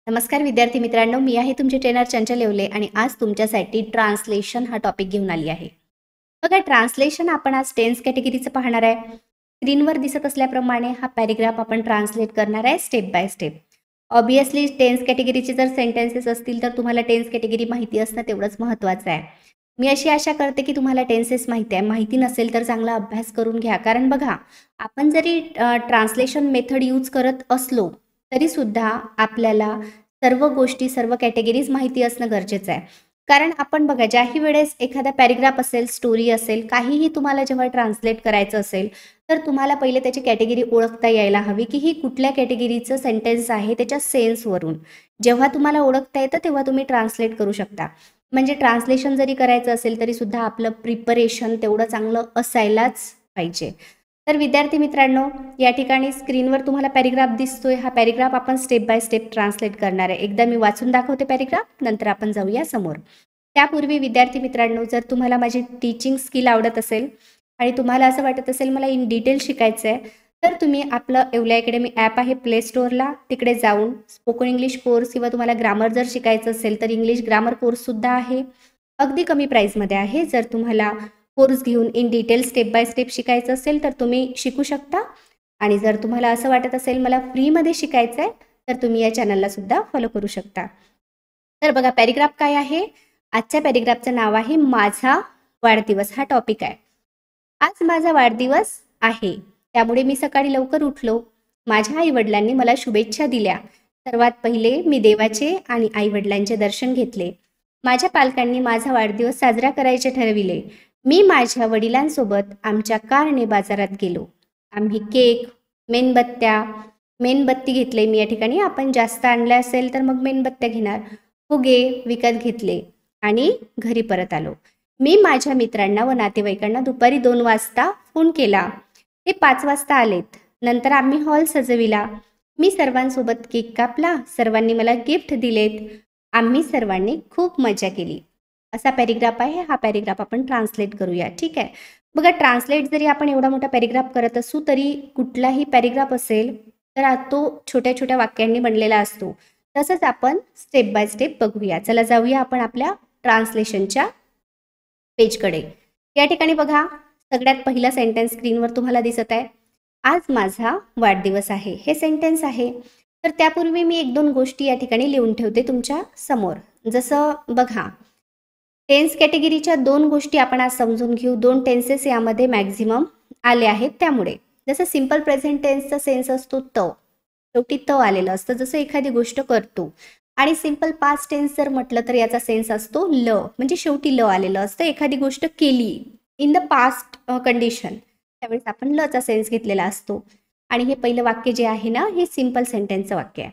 नमस्कार विद्यार्थी मित्रांनो, मी आहे तुमचे ट्रेनर चंचल येवले आणि आज तुमच्यासाठी ट्रान्सलेशन हा टॉपिक घेऊन आली आहे. बघा, ट्रान्सलेशन आपण आज टेन्स कॅटेगरीचं पाहणार आहे. स्क्रीनवर दिसत असल्याप्रमाणे हा पॅरेग्राफ आपण ट्रान्सलेट करणार आहे step by step. Obviously tense कॅटेगरीचे जर सेंटेन्सेस असतील तर तुम्हाला टेन्स कॅटेगरी माहिती असणं तेवढंच महत्त्वाचं आहे. मी अशी आशा करते की तुम्हाला टेन्सेस माहिती आहे. माहिती नसेल तर चांगला अभ्यास करून घ्या, कारण बघा, आपण जरी ट्रान्सलेशन मेथड यूज करत असलो तरीसुद्धा आपल्याला सर्व गोष्टी, सर्व कॅटेगरीज माहिती असणं गरजेचं आहे. कारण आपण बघा, ज्याही वेळेस एखादा पॅरेग्राफ असेल, स्टोरी असेल, काहीही तुम्हाला जेव्हा ट्रान्सलेट करायचं असेल, तर तुम्हाला पहिले त्याची कॅटेगरी ओळखता यायला हवी, की ही कुठल्या कॅटेगरीचं सेंटेन्स आहे त्याच्या सेन्सवरून. जेव्हा तुम्हाला ओळखता येतं तेव्हा तुम्ही ट्रान्सलेट करू शकता. म्हणजे ट्रान्सलेशन जरी करायचं असेल तरीसुद्धा आपलं प्रिपरेशन तेवढं चांगलं असायलाच पाहिजे. तर विद्यार्थी मित्रांनो, या ठिकाणी स्क्रीनवर तुम्हाला पॅरेग्राफ दिसतोय. हा पॅरेग्राफ आपण स्टेप बाय स्टेप ट्रान्सलेट करणार आहे. एकदा मी वाचून दाखवते पॅरेग्राफ, नंतर आपण जाऊया समोर. त्यापूर्वी विद्यार्थी मित्रांनो, जर तुम्हाला माझी टीचिंग स्किल आवडत असेल आणि तुम्हाला असं वाटत असेल मला इन डिटेल शिकायचं आहे, तर तुम्ही आपलं येवले अकॅडमी ॲप आहे प्ले स्टोअरला, तिकडे जाऊन स्पोकन इंग्लिश कोर्स किंवा तुम्हाला ग्रामर जर शिकायचं असेल तर इंग्लिश ग्रामर कोर्ससुद्धा आहे. अगदी कमी प्राईजमध्ये आहे. जर तुम्हाला कोर्स घेऊन in detail step by step शिकायचं असेल तर तुम्ही शिकू शकता. आणि जर तुम्हाला असं वाटत असेल मला फ्रीमध्ये शिकायचं आहे तर तुम्ही या चॅनलला सुद्धा फॉलो करू शकता. तर बघा, पॅरेग्राफ काय आहे. आजच्या पॅरेग्राफचं नाव आहे माझा वाढदिवस. हा टॉपिक आहे. आज माझा वाढदिवस आहे, त्यामुळे मी सकाळी लवकर उठलो. माझ्या आईवडिलांनी मला शुभेच्छा दिल्या. सर्वात पहिले मी देवाचे आणि आईवडिलांचे दर्शन घेतले. माझ्या पालकांनी माझा वाढदिवस साजरा करायचे ठरविले. मी माझ्या वडिलांसोबत आमच्या कारने बाजारात गेलो. आम्ही केक, मेणबत्ती घेतले. मी या ठिकाणी आपण जास्त आणले असेल तर मग मेणबत्त्या घेणार. फुगे विकत घेतले आणि घरी परत आलो. मी माझ्या मित्रांना व नातेवाईकांना दुपारी 2 वाजता फोन केला. ते 5 वाजता आलेत. नंतर आम्ही हॉल सजविला. मी सर्वांसोबत केक कापला. सर्वांनी मला गिफ्ट दिलेत. आम्ही सर्वांनी खूप मजा केली. असा पॅरेग्राफ आहे. हा पॅरेग्राफ आपण ट्रान्सलेट करूया. ठीक आहे. बघा, ट्रान्सलेट जरी आपण एवढा मोठा पॅरेग्राफ करत असू तरी कुठलाही पॅरेग्राफ असेल तर तो छोट्या छोट्या वाक्यांनी बनलेला असतो. तसंच आपण स्टेप बाय स्टेप बघूया. चला जाऊया आपण आपल्या ट्रान्सलेशनच्या पेजकडे. या ठिकाणी बघा, सगळ्यात पहिला सेंटेन्स स्क्रीनवर तुम्हाला दिसत आहे. आज माझा वाढदिवस आहे. हे सेंटेन्स आहे. तर त्यापूर्वी मी 1-2 गोष्टी या ठिकाणी लिहून ठेवते तुमच्या समोर. जसं बघा, टेन्स कॅटेगरीच्या 2 गोष्टी आपण आज समजून घेऊ. 2 टेन्सेस यामध्ये मॅक्झिमम आले आहेत. त्यामुळे जसं सिम्पल प्रेझेंट टेन्सचा सेन्स असतो शेवटी आलेलं असतं, जसं एखादी गोष्ट करतो. आणि सिम्पल पास्ट टेन्स जर म्हटलं तर याचा सेन्स असतो म्हणजे शेवटी आलेलं असतं. एखादी गोष्ट केली इन द पास्ट कंडिशन, त्यावेळेस आपण चा सेन्स घेतलेला असतो. आणि हे पहिलं वाक्य जे आहे ना, हे सिम्पल सेंटेन्सचं वाक्य आहे.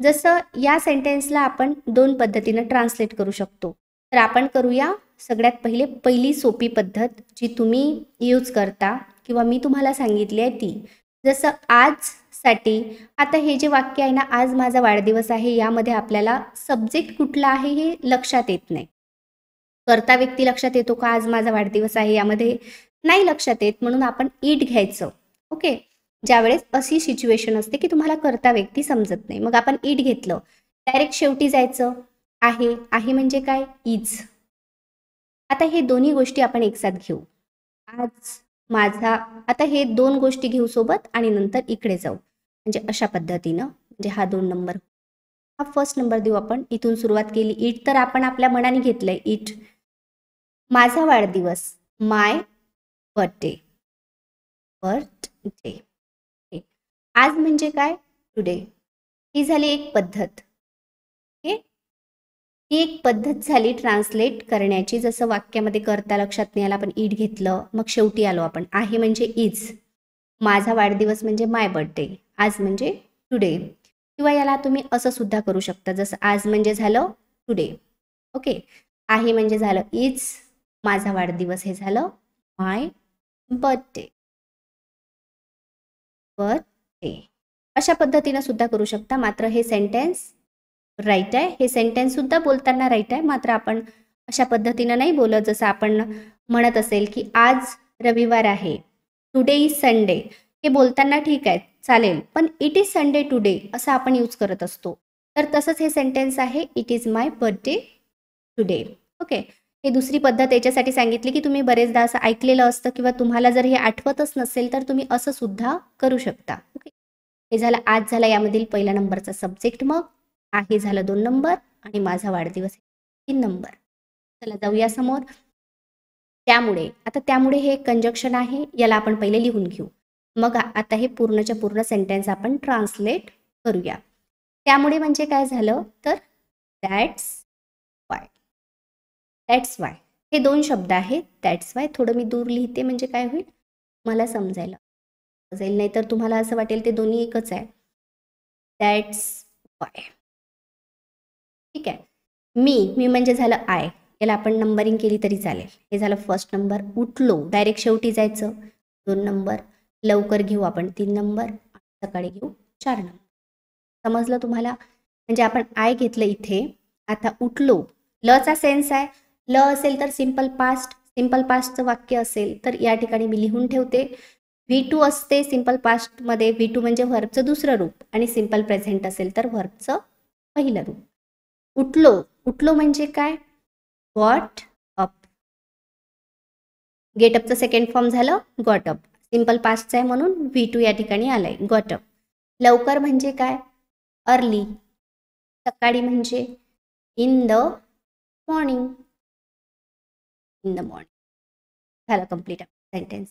जसं या सेंटेन्सला आपण 2 पद्धतीनं ट्रान्सलेट करू शकतो. तर आपण करूया सगळ्यात पहिली सोपी पद्धत जी तुम्ही यूज करता किंवा मी तुम्हाला सांगितली आहे ती. जसं आजसाठी, आता हे जे वाक्य आहे ना, आज माझा वाढदिवस आहे, यामध्ये आपल्याला सब्जेक्ट कुठला आहे हे लक्षात येत नाही. कर्ता व्यक्ती लक्षात येतो का आज माझा वाढदिवस आहे, यामध्ये नाही लक्षात येत. म्हणून आपण इट घ्यायचं. ओके. ज्यावेळेस अशी सिच्युएशन असते की तुम्हाला कर्ता व्यक्ती समजत नाही, मग आपण इट घेतलं. डायरेक्ट शेवटी जायचं. आहे म्हणजे काय, इज. आता हे दोन्ही गोष्टी आपण एकसाथ घेऊ. आज माझा, आता हे 2 गोष्टी घेऊ सोबत आणि नंतर इकडे जाऊ. म्हणजे अशा पद्धतीनं, म्हणजे हा 2 नंबर, हा फर्स्ट नंबर देऊ आपण. इथून सुरुवात केली. इट तर आपण आपल्या मनाने घेतलंय. इट, माझा वाढदिवस, माय बर्थडे. आज म्हणजे काय, टुडे. ही झाली एक पद्धत. ओके. ही एक पद्धत झाली ट्रान्सलेट करण्याची. जसं वाक्यामध्ये करता लक्षात नाही आला, आपण इट घेतलं, मग शेवटी आलो आपण. आहे म्हणजे इज, माझा वाढदिवस म्हणजे माय बर्थडे, आज म्हणजे टुडे. किंवा याला तुम्ही असं सुद्धा करू शकता, जसं आज म्हणजे झालं टुडे. ओके. आहे म्हणजे झालं इज, माझा वाढदिवस हे झालं माय बर्थडे. अशा पद्धतीनं सुद्धा करू शकता. मात्र हे सेंटेन्स राईट आहे. हे सेंटेन्स सुद्धा बोलताना राईट आहे. मात्र आपण अशा पद्धतीनं नाही बोलत जसं आपण म्हणत असेल की आज रविवार आहे, टुडे इज संडे. हे बोलताना ठीक आहे, चालेल, पण इट इज संडे टुडे असं आपण यूज करत असतो. तर तसंच हे सेंटेन्स आहे, it is my birthday today. Okay, हे दुसरी पद्धत याच्यासाठी सांगितली की तुम्ही बरेचदा असं ऐकलेलं असतं किंवा तुम्हाला जर हे आठवतच नसेल तर तुम्ही असं सुद्धा करू शकता. ओके, हे झालं आज झाला यामधील पहिल्या नंबरचा सब्जेक्ट. मग आहे झालं 2 नंबर आणि माझा वाढदिवस 3 नंबर. चला जाऊया समोर. त्यामुळे हे कंजक्शन आहे, याला आपण पहिले लिहून घेऊ. मग आता हे पूर्णच्या पूर्ण सेंटेन्स आपण ट्रान्सलेट करूया. त्यामुळे म्हणजे काय झालं तर दॅट्स वाय. दॅट्स वाय हे 2 शब्द आहेत. दॅट्स वाय थोडं मी दूर लिहिते म्हणजे काय होईल मला समजायला जाईल, नाही तर तुम्हाला असं वाटेल ते दोन्ही एकच आहे. That's why. ठीक आहे. मी म्हणजे झालं आय, याला आपण नंबरिंग केली तरी चालेल. हे झालं फर्स्ट नंबर. उठलो डायरेक्ट शेवटी जायचं 2 नंबर. लवकर घेऊ आपण 3 नंबर. सकाळी घेऊ 4 नंबर. समजलं तुम्हाला? म्हणजे आपण आय घेतलं इथे. आता उठलो, लचा सेन्स आहे. ल असेल तर सिंपल पास्ट, सिंपल पास्टचं वाक्य असेल तर या ठिकाणी मी लिहून ठेवते. V2 असते सिंपल पास्टमध्ये. V2 म्हणजे व्हर्बचं दुसरं रूप आणि सिंपल प्रेझेंट असेल तर व्हर्बचं पहिलं रूप. उठलो म्हणजे काय गॉट अप. गेट अपचं सेकंड फॉर्म झालं गॉट अप. सिंपल पास्टचं आहे म्हणून V2 या ठिकाणी आलाय गॉट अप. लवकर म्हणजे काय अर्ली. सकाळी म्हणजे in the morning. In the morning. झालं complete sentence.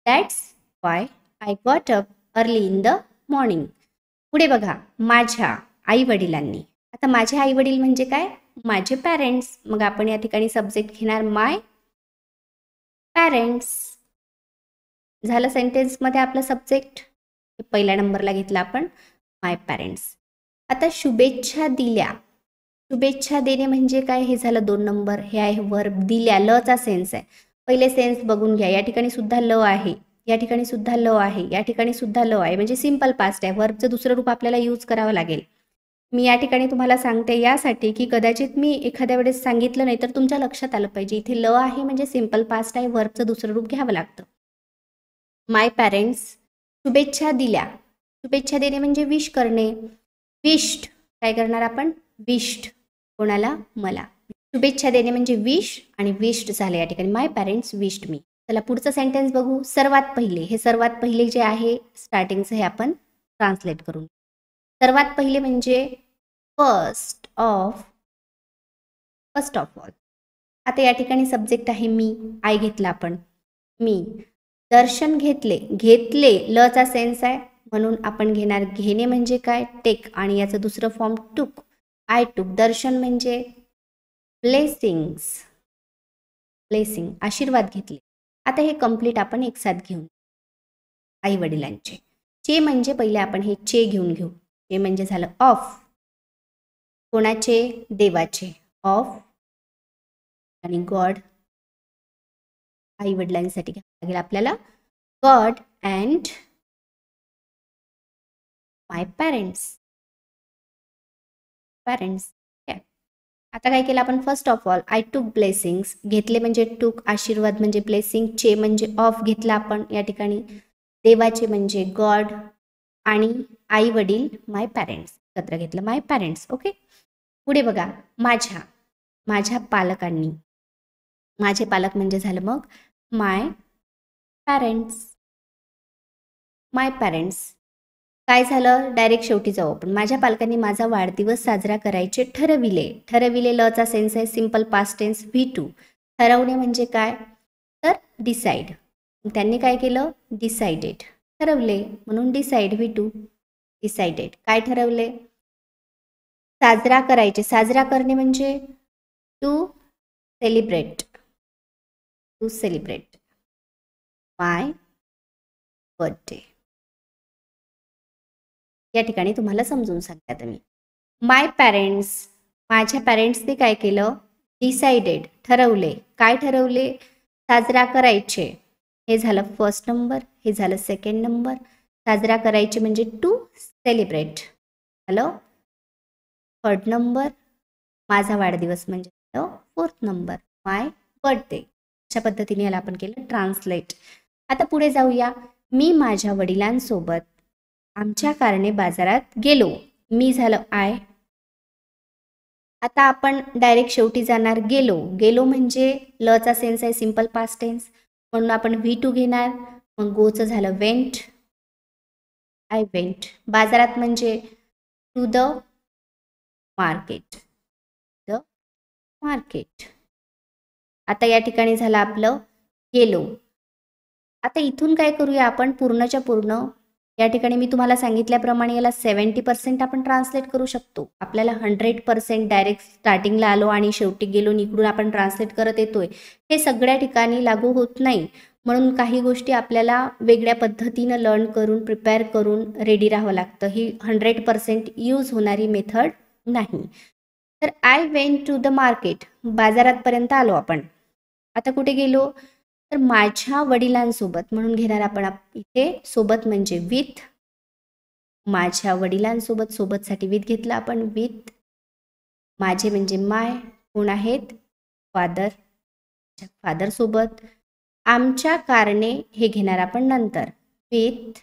That's why I got up early in the morning. पुढे बघा, माझ्या आई वडिलांनी. आता माझे आई वडील म्हणजे काय माझे पॅरेंट्स. मग आपण या ठिकाणी सब्जेक्ट घेणार माय पॅरेंट्स. झालं सेंटेन्समध्ये आपलं सब्जेक्ट. पहिल्या नंबरला घेतला आपण माय पॅरेंट्स. आता शुभेच्छा दिल्या. शुभेच्छा देणे म्हणजे काय हे झालं 2 नंबर. हे आहे वर्ब. दिल्या लचा सेन्स आहे. पहिले सेन्स बघून घ्या. या ठिकाणी सुद्धा ल आहे, या ठिकाणी सुद्धा ल आहे, या ठिकाणी सुद्धा ल आहे. म्हणजे सिंपल पास्ट आहे. वर्बचं दुसरं रूप आपल्याला यूज करावं लागेल. मी या ठिकाणी तुम्हाला सांगते यासाठी की कदाचित मी एखाद्या वेळेस सांगितलं नाही तर तुमच्या लक्षात आलं पाहिजे. इथे ल आहे म्हणजे सिंपल पास्ट आहे. वर्बचं दुसरं रूप घ्यावं लागतं. माय पॅरेंट्स शुभेच्छा दिल्या. शुभेच्छा देणे म्हणजे विश करणे. विश्ड काय करणार आपण विश्ड. कोणाला मला. शुभेच्छा देणे म्हणजे विश आणि विश्ड झाले या ठिकाणी. माय पॅरेंट्स विश्ड मी. चला पुढचं सेंटेन्स बघू. सर्वात पहिले. हे सर्वात पहिले जे आहे स्टार्टिंगचं हे आपण ट्रान्सलेट करून. सर्वात पहिले म्हणजे फर्स्ट ऑफ ऑल. आता या ठिकाणी सब्जेक्ट आहे मी. आय घेतला आपण मी. दर्शन घेतले लचा सेन्स आहे म्हणून आपण घेणार घेणे म्हणजे काय टेक आणि याचं दुसरं फॉर्म टूक. आय टूक. दर्शन म्हणजे ब्लेसिंग्स. ब्लेसिंग आशीर्वाद घेतले. आता हे कंप्लीट आपण एक साथ घेऊन आई वडिलांचे. चे म्हणजे पहिले आपण हे चे घेऊन घेऊ. चे म्हणजे झालं ऑफ. कोणाचे देवाचे. ऑफ आणि गॉड. आई वडिलांसाठी घ्यावं लागेल आपल्याला गॉड अँड माय पॅरेंट्स. आता काय केलं आपण फर्स्ट ऑफ ऑल आय टूक ब्लेसिंग्स. घेतले म्हणजे टूक. आशीर्वाद म्हणजे ब्लेसिंग. चे म्हणजे ऑफ घेतला आपण या ठिकाणी. देवाचे म्हणजे गॉड आणि आई वडील माय पॅरेंट्स एकत्र घेतलं माय पॅरेंट्स. ओके. पुढे बघा माझ्या पालकांनी. माझे पालक म्हणजे झालं मग माय पॅरेंट्स. माय पॅरेंट्स काय झालं डायरेक्ट शेवटी जाऊ आपण. माझ्या पालकांनी माझा वाढदिवस साजरा करायचे ठरविले. ठरविले लचा सेन्स आहे सिंपल पास्ट टेन्स V2. ठरवणे म्हणजे काय तर डिसाईड. त्यांनी काय केलं डिसाइडेड. ठरवले म्हणून डिसाईड V2 डिसाइडेड. काय ठरवले साजरा करायचे. साजरा करणे म्हणजे to celebrate. To celebrate my birthday. या ठिकाणी तुम्हाला समजून सांगता तुम्ही. माय पॅरेंट्स माझ्या पॅरेंट्सने काय केलं डिसाइडेड ठरवले. काय ठरवले साजरा करायचे. हे झालं फर्स्ट नंबर. हे झालं सेकंड नंबर. साजरा करायचे म्हणजे टू सेलिब्रेट झालं थर्ड नंबर. माझा वाढदिवस म्हणजे फोर्थ नंबर माय बर्थडे. अशा पद्धतीने याला आपण केलं ट्रान्सलेट. आता पुढे जाऊया. मी माझ्या वडिलांसोबत आमच्या कारने बाजारात गेलो. मी झालं आय. आता आपण डायरेक्ट शेवटी जाणार गेलो. गेलो म्हणजे लचा सेन्स आहे सिम्पल पास्ट टेन्स, म्हणून आपण V2 घेणार. मग गोचं झालं वेंट, आय वेंट. बाजारात म्हणजे to the market, the market. आता या ठिकाणी झालं आपलं गेलो. आता इथून काय करूया आपण पूर्णच्या पूर्ण. या ठिकाणी मी तुम्हाला सांगितल्याप्रमाणे याला 70% आपण ट्रान्सलेट करू शकतो. आपल्याला 100% डायरेक्ट स्टार्टिंगला आलो आणि शेवटी गेलो निकडून आपण ट्रान्सलेट करत येतोय, हे सगळ्या ठिकाणी लागू होत नाही. म्हणून काही गोष्टी आपल्याला वेगळ्या पद्धतीनं लर्न करून प्रिपेअर करून रेडी राहावं लागतं. ही 100% यूज होणारी मेथड नाही. तर I went to the market, बाजारातपर्यंत आलो आपण. आता कुठे गेलो, तर माझ्या वडिलांसोबत, म्हणून घेणार आपण इथे सोबत म्हणजे विथ. माझ्या वडिलांसोबत, सोबतसाठी विथ घेतलं आपण, विथ. माझे म्हणजे माय, कोण आहेत, फादर, फादर सोबत. आमच्या कारणे हे घेणार आपण नंतर, with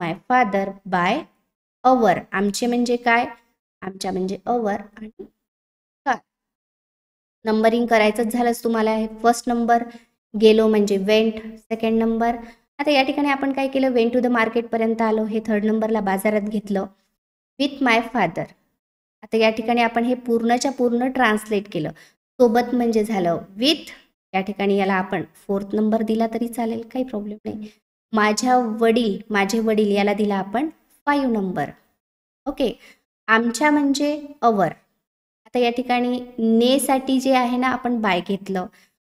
my father by our. आमचे म्हणजे काय, आमच्या म्हणजे अवर आणि कार. नंबरिंग करायचंच झालंच तुम्हाला आहे. फर्स्ट नंबर गेलो म्हणजे वेंट, सेकंड नंबर. आता या ठिकाणी आपण काय केलं, वेंट टू द मार्केटपर्यंत आलो, हे थर्ड नंबरला बाजारात घेतलं, विथ माय फादर. आता या ठिकाणी आपण हे पूर्णच्या पूर्ण ट्रान्सलेट केलं. सोबत म्हणजे झालं विथ, या ठिकाणी याला आपण फोर्थ नंबर दिला तरी चालेल, काही प्रॉब्लेम नाही. माझ्या वडील, माझे वडील याला दिला आपण 5 नंबर. ओके. आमच्या म्हणजे अवर. आता या ठिकाणी नेसाठी जे आहे ना आपण बाय घेतलं,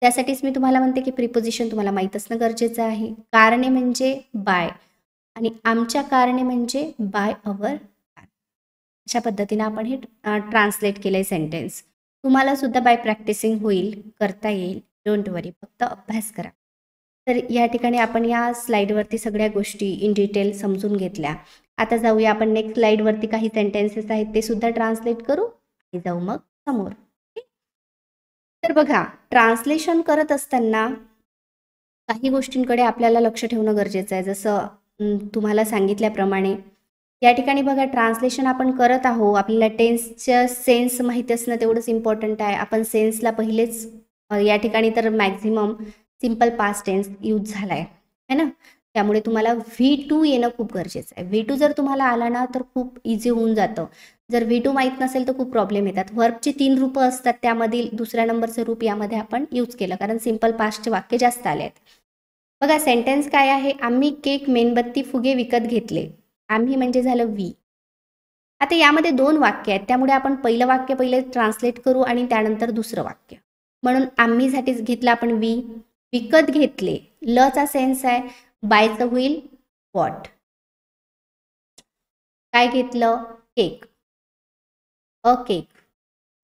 त्यासाठीच मी तुम्हाला म्हणते की प्रिपोजिशन तुम्हाला माहीत असणं गरजेचं आहे. कारणे म्हणजे बाय आणि आमच्या कारणे म्हणजे बाय अवर. अशा पद्धतीने आपण हे ट्रान्सलेट केलं आहे सेंटेन्स. तुम्हाला सुद्धा बाय प्रॅक्टिसिंग होईल, करता येईल, डोंट वरी, फक्त अभ्यास करा. तर या ठिकाणी आपण या स्लाईडवरती सगळ्या गोष्टी इन डिटेल समजून घेतल्या. आता जाऊया आपण नेक्स्ट स्लाईडवरती, काही सेंटेन्सेस आहेत ते सुद्धा ट्रान्सलेट करू आणि जाऊ मग समोर. तर बघा, ट्रान्सलेशन करत असताना काही गोष्टींकडे आपल्याला लक्ष ठेवणं गरजेचं आहे. जसं तुम्हाला सांगितल्याप्रमाणे या ठिकाणी बघा, ट्रान्सलेशन आपण करत आहोत, आपल्याला टेन्सचं सेन्स माहिती असणं तेवढंच इम्पॉर्टंट आहे. आपण सेन्सला पहिलेच या ठिकाणी तर maximum simple past tense use झाला आहे ना, त्यामुळे तुम्हाला V2 येणं खूप गरजेचं आहे. V2 जर तुम्हाला आला ना तर खूप इझी होऊन जातं. जर V2 माहीत नसेल तर खूप प्रॉब्लेम येतात. वर्बची 3 रूपं असतात, त्यामधील दुसऱ्या नंबरचं रूप यामध्ये आपण यूज केलं, कारण सिम्पल पास्टचे वाक्य जास्त आले आहेत. बघा, सेंटेन्स काय आहे, आम्ही केक, मेणबत्ती, फुगे विकत घेतले. आम्ही म्हणजे झालं वी. आता यामध्ये 2 वाक्य आहेत, त्यामुळे आपण पहिलं वाक्य पहिले ट्रान्सलेट करू आणि त्यानंतर दुसरं वाक्य. म्हणून आम्हीसाठीच घेतलं आपण वी. विकत घेतले, लचा सेन्स आहे, बायचं होईल वॉट. काय घेतलं, केक, अ केक.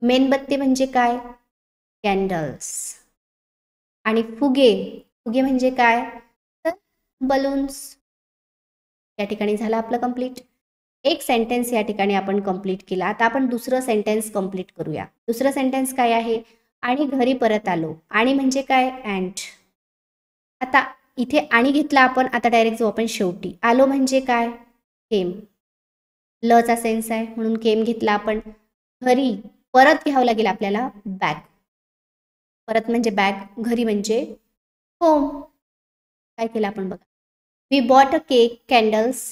मेणबत्ती म्हणजे काय, कॅन्डल्स. आणि फुगे, फुगे म्हणजे काय, तर बलून्स. या ठिकाणी झालं आपलं कंप्लीट. एक सेंटेन्स या ठिकाणी आपण कंप्लीट केला. आता आपण दुसरं सेंटेन्स कंप्लीट करूया. दुसरं सेंटेन्स काय आहे, आणि घरी परत आलो. आणि म्हणजे काय, अँड. आता इथे आणि घेतला आपण, आता डायरेक्ट जाऊ आपण शेवटी. आलो म्हणजे काय, केम. लचा सेन्स आहे म्हणून केम घेतला आपण. घरी परत घ्यावं लागेल आपल्याला बॅग. परत म्हणजे बॅग, घरी म्हणजे होम. काय केलं आपण बघा, we bought a cake, candles.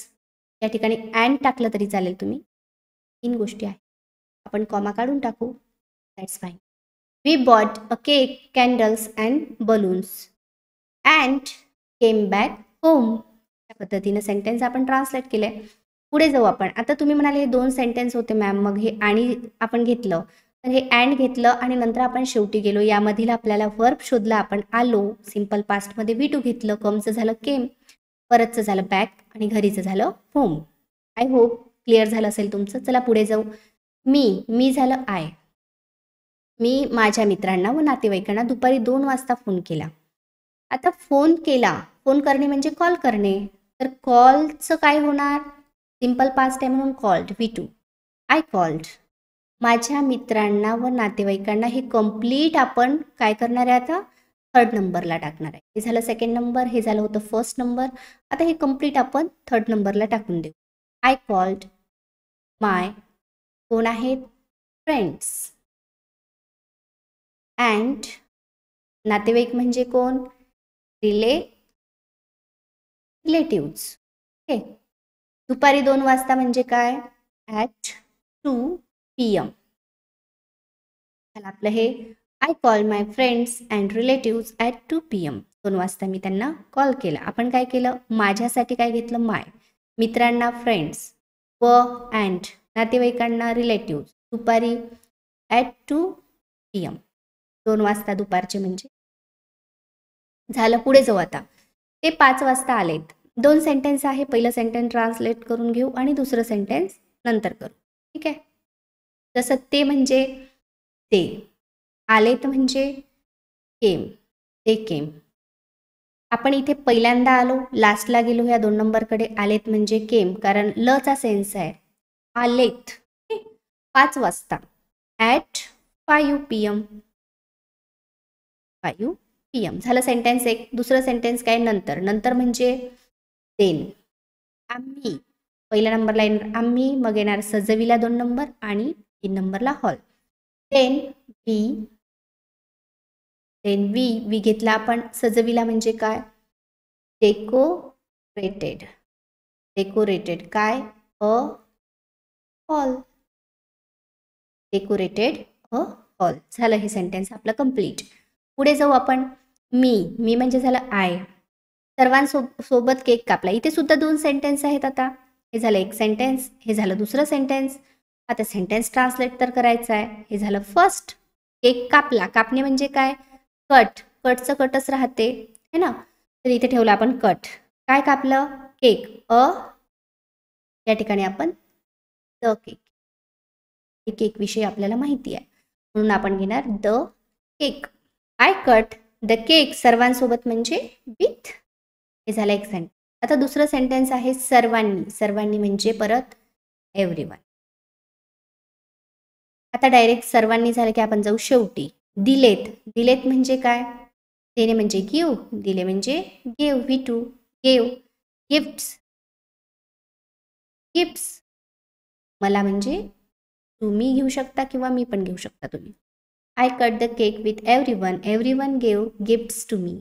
या ठिकाणी अँड टाकलं तरी चालेल तुम्ही, 3 गोष्टी आहेत. आपण कॉमा काढून टाकू, that's fine. We bought a cake, candles and balloons and came back home. या पद्धतीनं सेंटेन्स आपण ट्रान्सलेट केले. पुढे जाऊ आपण. आता तुम्ही म्हणाले हे 2 सेंटेन्स होते मॅम, मग हे आणि आपण घेतलं, तर हे अँड घेतलं आणि नंतर आपण शेवटी गेलो. यामधील आपल्याला वर्ब शोधला आपण, आलो. सिम्पल पास्टमध्ये V2 घेतलं, कमचं झालं केम, परतचं झालं बॅक आणि घरीचं झालं होम. आय होप क्लिअर झालं असेल तुमचं. चला पुढे जाऊ. मी झालं आय. मी माझ्या मित्रांना व नातेवाईकांना दुपारी 2 वाजता फोन केला. आता फोन केला, फोन करणे म्हणजे कॉल करणे, तर कॉलचं काय होणार, सिम्पल पास्ट आहे म्हणून कॉल्ड, V2. I called. माझ्या मित्रांना व नातेवाईकांना, हे कंप्लीट आपण काय करणार आहे आता, थर्ड नंबरला टाकणार आहे. हे झालं सेकंड नंबर, हे झालं होतं फर्स्ट नंबर. आता हे कंप्लीट आपण थर्ड नंबरला टाकून देऊ. आय कॉल्ड माय, कोण आहेत, फ्रेंड्स. अँड नातेवाईक म्हणजे कोण? रिलेटिव्स. ओके. दुपारी 2 वाजता म्हणजे काय? At 2 PM. आपलं हे I call my friends and relatives at 2 PM. 2 वाजता मी त्यांना कॉल केला. आपण काय केलं? माझ्यासाठी काय घेतलं? माय. मित्रांना फ्रेंड्स व अँड नातेवाईकांना रिलेटिव्स दुपारी ॲट 2 PM. 2 वाजता दुपारचे म्हणजे झालं. पुढे जाऊ आता. ते 5 वाजता आलेत. 2 सेंटेन्स आहे. पहिलं सेंटेन्स ट्रान्सलेट करून घेऊ आणि दुसरं सेंटेन्स नंतर करू. ठीक आहे. जसं ते म्हणजे ते, आलेत म्हणजे केम, ते केम. आपण इथे पहिल्यांदा आलो, लास्टला गेलो. ह्या 2 नंबरकडे आलेत म्हणजे केम, कारण लचा सेन्स आहे. आलेत 5 वाजता ॲट 5 PM. 5 PM झालं सेंटेन्स एक. दुसरं सेंटेन्स काय? नंतर. नंतर म्हणजे देन. आम्ही पहिल्या नंबरला येणार आम्ही, मग येणार सजविला 2 नंबर आणि 3 नंबरला हॉल. देन वी घेतला आपण. सजविला म्हणजे काय? डेकोरेटेड. डेकोरेटेड काय? अ हॉल. डेकोरेटेड अ हॉल. झालं हे सेंटेन्स आपलं कंप्लीट. पुढे जाऊ आपण. मी म्हणजे झालं आय. सर्वांसोबत केक कापला. इथे सुद्धा 2 सेंटेन्स आहेत. आता हे झालं एक सेंटेन्स, हे झालं दुसरं सेंटेन्स. आता सेंटेन्स ट्रान्सलेट तर करायचं आहे. हे झालं फर्स्ट. केक कापला. कापणे म्हणजे काय? कट. कटचं कटच राहते है ना. तर इथे ठेवलं आपण कट. काय कापलं? केक. या ठिकाणी आपण द केक. केक विषयी आपल्याला माहिती आहे म्हणून आपण घेणार the cake. I cut the cake सर्वांसोबत म्हणजे विथ. हे झालं एक सेंटेन्स. आता दुसरं सेंटेन्स आहे सर्वांनी. सर्वांनी म्हणजे परत एव्हरीवन. आता डायरेक्ट सर्वांनी झालं की आपण जाऊ शेवटी. दिलेत. दिलेत म्हणजे काय? देणे म्हणजे गिव. दिले म्हणजे give. We to give. Gifts. Gifts. मला म्हणजे तुम्ही घेऊ शकता किंवा मी पण घेऊ शकता तुम्ही. I cut the cake with everyone. Everyone gave gifts to me.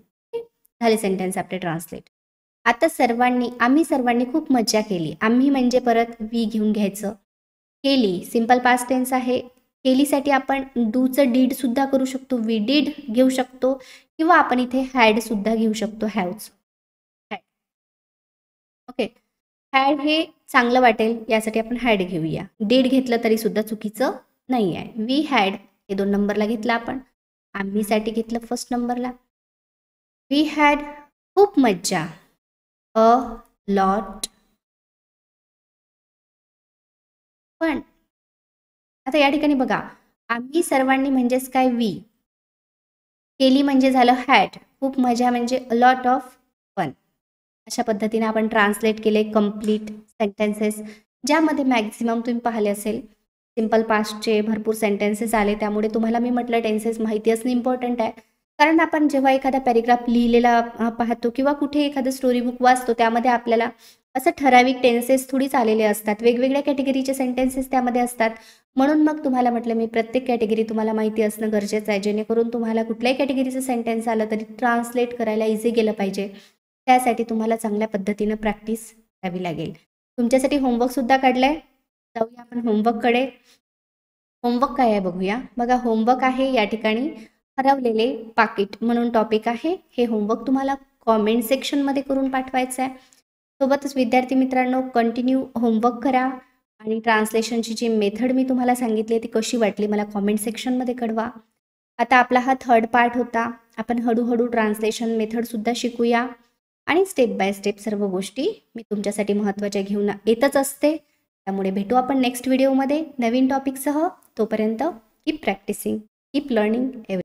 झाले सेंटेन्स आपले ट्रान्सलेट. आता आम्ही सर्वांनी खूप मज्जा केली. आम्ही म्हणजे परत वी घेऊन घ्यायचं. केली सिंपल पास्ट टेन्स आहे. केलीसाठी आपण डूचं डीड सुद्धा करू शकतो. वी डीड घेऊ शकतो किंवा आपण इथे हॅड सुद्धा घेऊ शकतो. हॅवच. ओके. हॅड हे चांगलं वाटेल यासाठी आपण हॅड घेऊया. डीड घेतलं तरी सुद्धा चुकीचं नाही आहे. वी हॅड हे 2 नंबरला घेतलं आपण. आम्हीसाठी घेतलं फर्स्ट नंबरला. वी हॅड खूप मज्जा. अ लॉट पण. आता या ठिकाणी बघा, आम्ही सर्वांनी म्हणजेच काय? वी. केली म्हणजे झालं हॅड. खूप मजा म्हणजे अ लॉट ऑफ फन. अशा पद्धतीने आपण ट्रान्सलेट केले कंप्लीट सेंटेन्सेस, ज्यामध्ये मॅक्झिमम तुम्ही पाहिले असेल सिंपल पास्टचे भरपूर सेंटेन्सेस आले. त्यामुळे तुम्हाला मी म्हटलं टेन्सेस माहिती असणं इम्पॉर्टंट आहे. कारण आपण जेव्हा एखादा पॅरेग्राफ लिहिलेला पाहतो किंवा कुठे एखादं स्टोरी बुक वाचतो, त्यामध्ये आपल्याला असं ठराविक टेन्सेस थोडीच आलेले असतात. वेगवेगळ्या कॅटेगरीचे सेंटेन्सेस त्यामध्ये असतात. म्हणून मग तुम्हाला म्हटलं मी प्रत्येक कॅटेगरी तुम्हाला माहिती असणं गरजेचं आहे, जेणेकरून तुम्हाला कुठल्याही कॅटेगरीचं सेंटेन्स आलं तरी ट्रान्सलेट करायला इझी गेलं पाहिजे. त्यासाठी तुम्हाला चांगल्या पद्धतीनं प्रॅक्टिस करावी लागेल. तुमच्यासाठी होमवर्कसुद्धा काढलं आहे. जाऊया आपण होमवर्ककडे. होमवर्क काय आहे बघूया. बघा होमवर्क आहे या ठिकाणी हरवलेले पाकिट म्हणून टॉपिक आहे. हे होमवर्क तुम्हाला कॉमेंट सेक्शनमध्ये करून पाठवायचं आहे. सोबतच विद्यार्थी मित्रांनो कंटिन्यू होमवर्क करा आणि ट्रान्सलेशनची जी मेथड मी तुम्हाला सांगितली ती कशी वाटली मला कॉमेंट सेक्शनमध्ये कळवा. आता आपला हा थर्ड पार्ट होता. आपण हळूहळू ट्रान्सलेशन मेथडसुद्धा शिकूया आणि स्टेप बाय स्टेप सर्व गोष्टी मी तुमच्यासाठी महत्त्वाच्या घेऊन येतच असते. त्यामुळे भेटू आपण नेक्स्ट व्हिडिओमध्ये नवीन टॉपिकसह. तोपर्यंत कीप प्रॅक्टिसिंग, कीप लर्निंग.